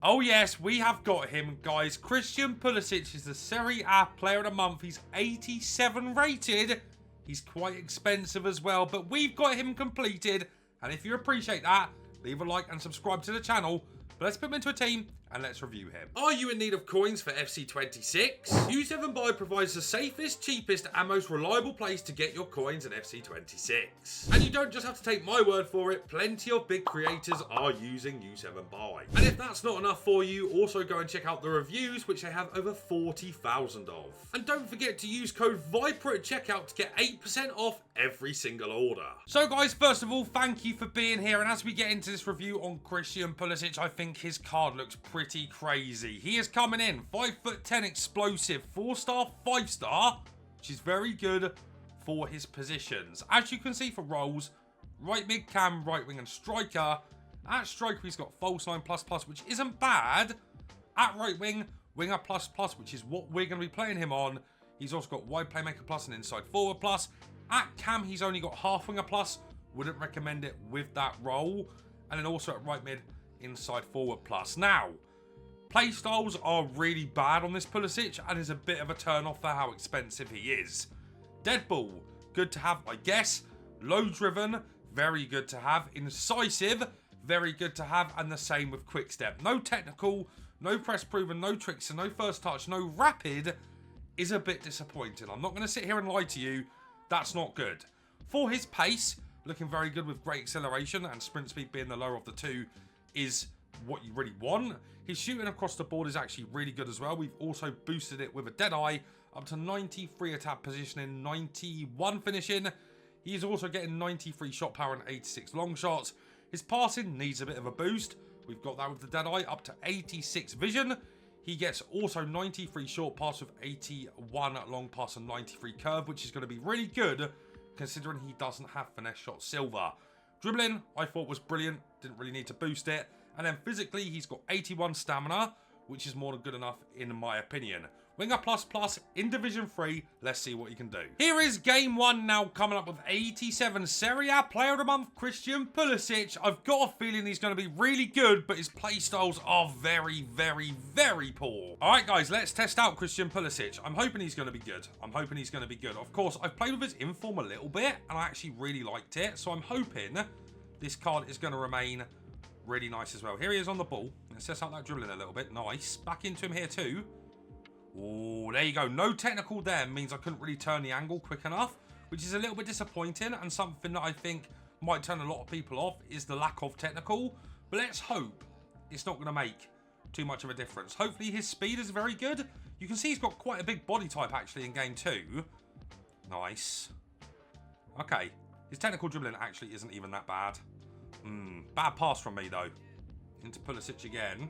Oh yes, we have got him, guys. Christian Pulisic is the Serie A Player of the Month. He's 87 rated. He's quite expensive as well, but we've got him completed. And if you appreciate that, leave a like and subscribe to the channel. But let's put him into a team and let's review him. Are you in need of coins for FC26? U7Buy provides the safest, cheapest and most reliable place to get your coins in FC26. And you don't just have to take my word for it, plenty of big creators are using U7Buy. And if that's not enough for you, also go and check out the reviews, which they have over 40,000 of. And don't forget to use code VIPER at checkout to get 8% off every single order. So guys, first of all, thank you for being here. And as we get into this review on Christian Pulisic, I think his card looks pretty crazy. He is coming in 5'10" explosive, 4-star, 5-star, which is very good for his positions. As you can see for roles, right mid cam, right wing and striker. At striker he's got false 9++, which isn't bad. At right wing, winger ++, which is what we're going to be playing him on. He's also got wide playmaker plus and inside forward plus. At cam he's only got half winger plus. Wouldn't recommend it with that role. And then also at right mid, inside forward plus. Now, playstyles are really bad on this Pulisic and is a bit of a turn off for how expensive he is. Dead ball, good to have, I guess. Low driven, very good to have. Incisive, very good to have. And the same with quick step. No technical, no press proven, no tricks, and no first touch, no rapid is a bit disappointing. I'm not going to sit here and lie to you. That's not good. For his pace, looking very good with great acceleration and sprint speed being the lower of the two is what you really want. His shooting across the board is actually really good as well. We've also boosted it with a dead eye up to 93 attack positioning, 91 finishing. He is also getting 93 shot power and 86 long shots. His passing needs a bit of a boost. We've got that with the dead eye up to 86 vision. He gets also 93 short pass with 81 long pass and 93 curve, which is going to be really good considering he doesn't have finesse shot silver. Dribbling, I thought was brilliant. Didn't really need to boost it. And then physically, he's got 81 stamina, which is more than good enough in my opinion. Winger ++ in Division 3. Let's see what he can do. Here is game 1 now coming up with 87 Serie A Player of the Month, Christian Pulisic. I've got a feeling he's going to be really good, but his playstyles are very, very, very poor. All right, guys, let's test out Christian Pulisic. I'm hoping he's going to be good. I'm hoping he's going to be good. Of course, I've played with his inform a little bit, and I actually really liked it. So I'm hoping this card is going to remain really nice as well. Here he is on the ball. Let's test out that dribbling a little bit. Nice. Back into him here too. Oh, there you go. No technical there means I couldn't really turn the angle quick enough, which is a little bit disappointing, and something that I think might turn a lot of people off is the lack of technical. But let's hope it's not going to make too much of a difference. Hopefully his speed is very good. You can see he's got quite a big body type actually in game 2. Nice. Okay. His technical dribbling actually isn't even that bad. Bad pass from me though. Into Pulisic again.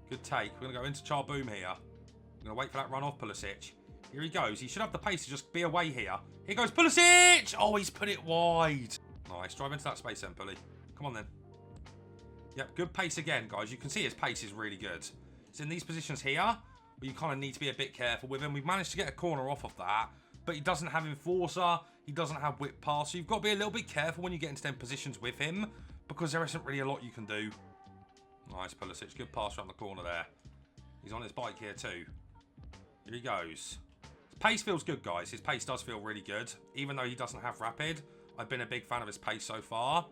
Good take. We're going to go into Charboom here. We're going to wait for that run off Pulisic. Here he goes. He should have the pace to just be away here. Here goes Pulisic! Oh, he's put it wide. Nice. Drive into that space then, Pully. Come on then. Yep, good pace again, guys. You can see his pace is really good. It's in these positions here where you kind of need to be a bit careful with him. We've managed to get a corner off of that, but he doesn't have Enforcer. He doesn't have Whip Pass. So you've got to be a little bit careful when you get into them positions with him because there isn't really a lot you can do. Nice, Pulisic. Good pass around the corner there. He's on his bike here too. Here he goes. His pace feels good, guys. His pace does feel really good. Even though he doesn't have rapid, I've been a big fan of his pace so far.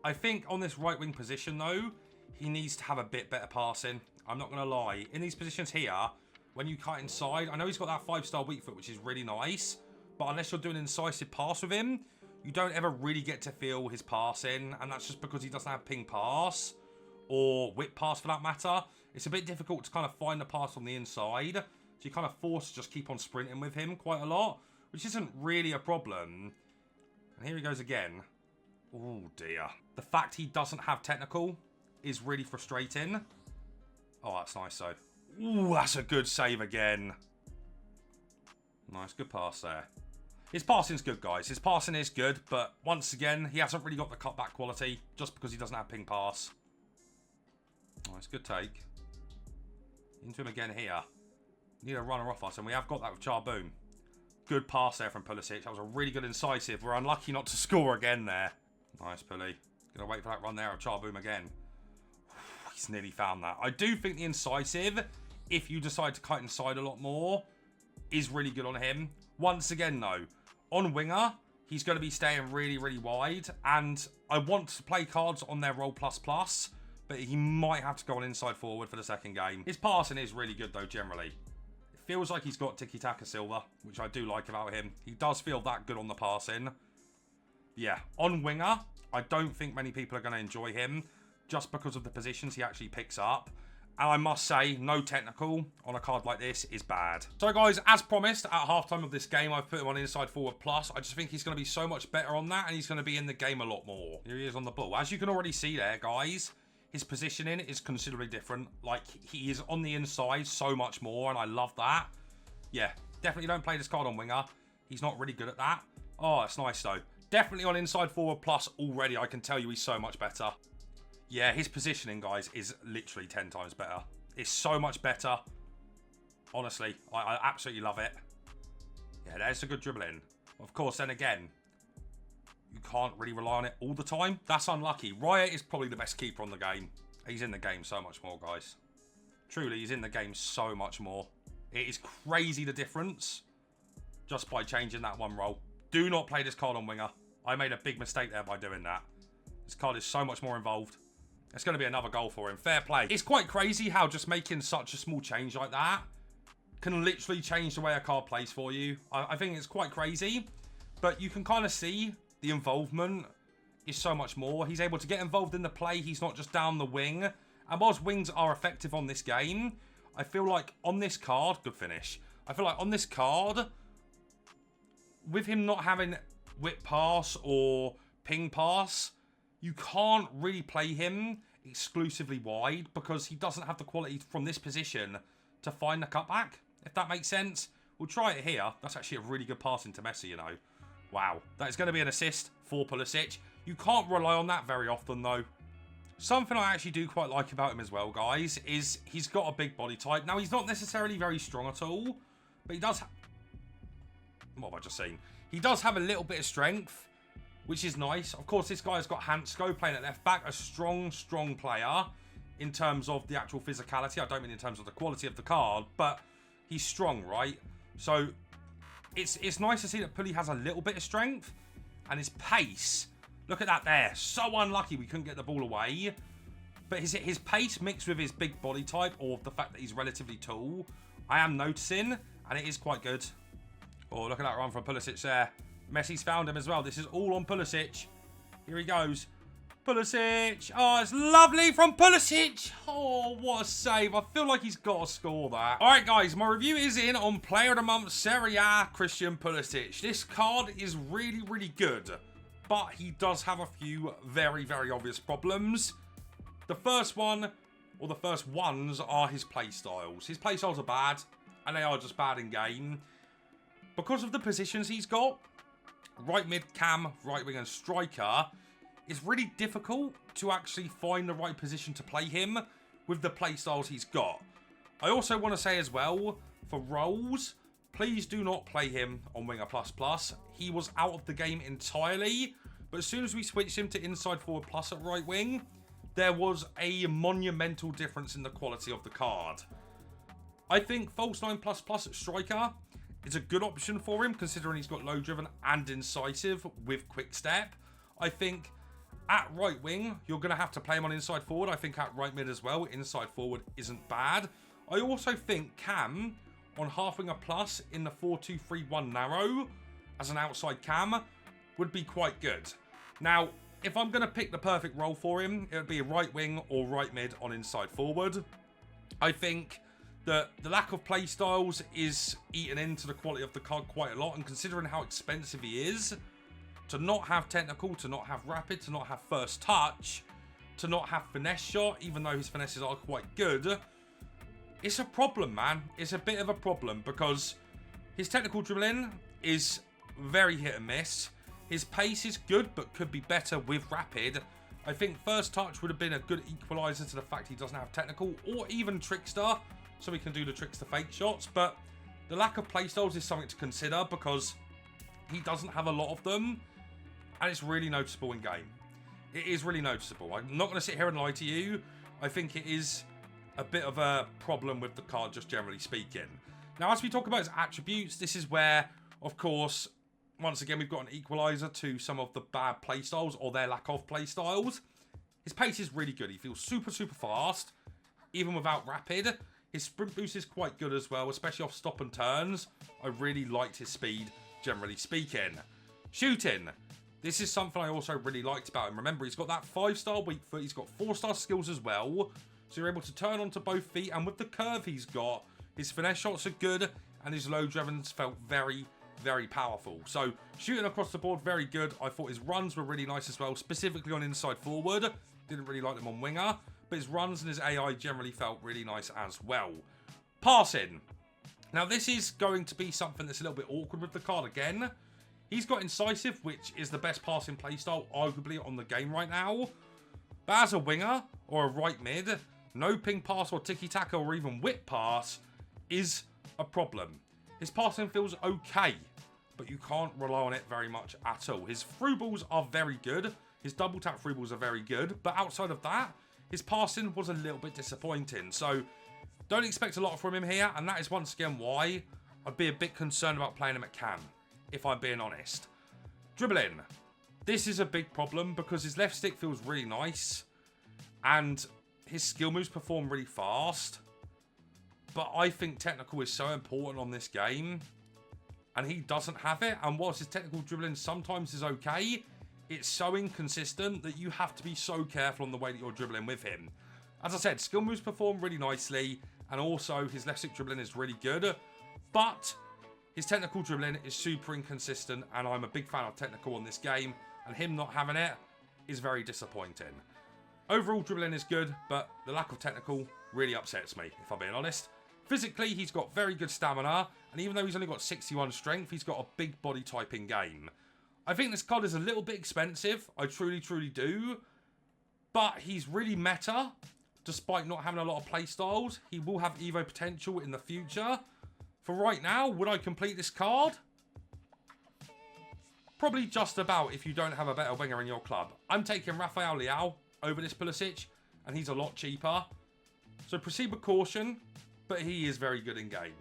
I think on this right wing position, though, he needs to have a bit better passing. I'm not going to lie. In these positions here, when you cut inside, I know he's got that 5-star weak foot, which is really nice. But unless you're doing an incisive pass with him, you don't ever really get to feel his passing. And that's just because he doesn't have ping pass or whip pass for that matter. It's a bit difficult to kind of find the pass on the inside. So you're kind of forced to just keep on sprinting with him quite a lot, which isn't really a problem. And here he goes again. Oh dear. The fact he doesn't have technical is really frustrating. Oh, that's nice though. Ooh, that's a good save again. Nice, good pass there. His passing's good, guys. His passing is good, but once again, he hasn't really got the cutback quality just because he doesn't have ping pass. Nice, good take. Into him again here. Need a runner off us, and we have got that with Charboom. Good pass there from Pulisic. That was a really good incisive. We're unlucky not to score again there. Nice, Pully. Gonna wait for that run there of Charboom again. he's nearly found that. I do think the incisive, if you decide to cut inside a lot more, is really good on him. Once again, though, on winger, he's going to be staying really, really wide. And I want to play cards on their roll plus plus, but he might have to go on inside forward for the second game. His passing is really good, though, generally. It feels like he's got tiki-taka silver, which I do like about him. He does feel that good on the passing. Yeah, on winger, I don't think many people are going to enjoy him just because of the positions he actually picks up. And I must say, no technical on a card like this is bad. So guys, as promised, at halftime of this game, I've put him on inside forward plus. I just think he's going to be so much better on that, and he's going to be in the game a lot more. Here he is on the ball. As you can already see there, guys, his positioning is considerably different. Like, he is on the inside so much more, and I love that. Yeah, definitely don't play this card on winger. He's not really good at that. Oh, it's nice, though. Definitely on inside forward plus already. I can tell you he's so much better. Yeah, his positioning, guys, is literally 10 times better. It's so much better. Honestly, I absolutely love it. Yeah, there's a good dribbling. Of course, then again, you can't really rely on it all the time. That's unlucky. Riot is probably the best keeper on the game. He's in the game so much more, guys. Truly, he's in the game so much more. It is crazy the difference just by changing that one role. Do not play this card on winger. I made a big mistake there by doing that. This card is so much more involved. It's going to be another goal for him. Fair play. It's quite crazy how just making such a small change like that can literally change the way a card plays for you. I think it's quite crazy. But you can kind of see the involvement is so much more. He's able to get involved in the play. He's not just down the wing. And whilst wings are effective on this game, I feel like on this card, good finish. I feel like on this card, with him not having whip pass or ping pass, you can't really play him exclusively wide because he doesn't have the quality from this position to find the cutback, if that makes sense. We'll try it here. That's actually a really good pass into Messi, you know. Wow. That is going to be an assist for Pulisic. You can't rely on that very often, though. Something I actually do quite like about him as well, guys, is he's got a big body type. Now, he's not necessarily very strong at all, but he does... What have I just seen? He does have a little bit of strength, which is nice. Of course, this guy's got Hansko playing at left back. A strong, strong player in terms of the actual physicality. I don't mean in terms of the quality of the card, but he's strong, right? So it's nice to see that Pully has a little bit of strength. And his pace, look at that there. So unlucky we couldn't get the ball away. But his pace mixed with his big body type, or the fact that he's relatively tall, I am noticing, and it is quite good. Oh, look at that run from Pulisic there. Messi's found him as well. This is all on Pulisic. Here he goes. Pulisic. Oh, it's lovely from Pulisic. Oh, what a save. I feel like he's got to score that. All right, guys. My review is in on Player of the Month, Serie A Christian Pulisic. This card is really, really good. But he does have a few very, very obvious problems. The first one, or the first ones, are his playstyles. His playstyles are bad. And they are just bad in game. Because of the positions he's got, right mid, cam, right wing and striker, it's really difficult to actually find the right position to play him with the play styles he's got. I also want to say as well, for roles, please do not play him on winger plus plus. He was out of the game entirely, but as soon as we switched him to inside forward plus at right wing, there was a monumental difference in the quality of the card. I think false 9 plus plus at striker is a good option for him, considering he's got low driven and incisive with quick step. I think at right wing, you're going to have to play him on inside forward. I think at right mid as well, inside forward isn't bad. I also think cam on half winger plus in the 4-2-3-1 narrow as an outside cam would be quite good. Now, if I'm going to pick the perfect role for him, it would be right wing or right mid on inside forward. I think that the lack of play styles is eating into the quality of the card quite a lot, and considering how expensive he is, to not have technical, to not have rapid, to not have first touch, to not have finesse shot, even though his finesses are quite good, it's a problem, man. It's a bit of a problem because his technical dribbling is very hit and miss. His pace is good, but could be better with rapid. I think first touch would have been a good equaliser to the fact he doesn't have technical, or even trickster, so he can do the trickster fake shots. But the lack of playstyles is something to consider because he doesn't have a lot of them, and it's really noticeable in game. It is really noticeable. I'm not going to sit here and lie to you. I think it is a bit of a problem with the card, just generally speaking. Now, as we talk about his attributes, this is where, of course, once again, we've got an equalizer to some of the bad playstyles or their lack of playstyles. His pace is really good. He feels super, super fast, even without rapid. His sprint boost is quite good as well, especially off stop and turns. I really liked his speed, generally speaking. Shooting. This is something I also really liked about him. Remember, he's got that 5-star weak foot. He's got 4-star skills as well. So you're able to turn onto both feet. And with the curve he's got, his finesse shots are good. And his low drivens felt very, very powerful. So shooting across the board, very good. I thought his runs were really nice as well, specifically on inside forward. Didn't really like them on winger. But his runs and his AI generally felt really nice as well. Passing. Now this is going to be something that's a little bit awkward with the card again. He's got Incisive, which is the best passing playstyle, arguably, on the game right now. But as a winger, or a right mid, no ping pass or tiki-taka or even whip pass is a problem. His passing feels okay, but you can't rely on it very much at all. His through balls are very good. His double tap through balls are very good. But outside of that, his passing was a little bit disappointing. So don't expect a lot from him here. And that is once again why I'd be a bit concerned about playing him at cam, if I'm being honest. Dribbling. This is a big problem because his left stick feels really nice. And his skill moves perform really fast. But I think technical is so important on this game. And he doesn't have it. And whilst his technical dribbling sometimes is okay, it's so inconsistent that you have to be so careful on the way that you're dribbling with him. As I said, skill moves perform really nicely. And also his left stick dribbling is really good. But his technical dribbling is super inconsistent. And I'm a big fan of technical on this game. And him not having it is very disappointing. Overall dribbling is good, but the lack of technical really upsets me, if I'm being honest. Physically, he's got very good stamina, and even though he's only got 61 strength, he's got a big body type in game. I think this card is a little bit expensive, I truly, truly do, but he's really meta, despite not having a lot of playstyles. He will have Evo potential in the future. For right now, would I complete this card? Probably just about if you don't have a better winger in your club. I'm taking Rafael Leao over this Pulisic, and he's a lot cheaper. So proceed with caution, but he is very good in game.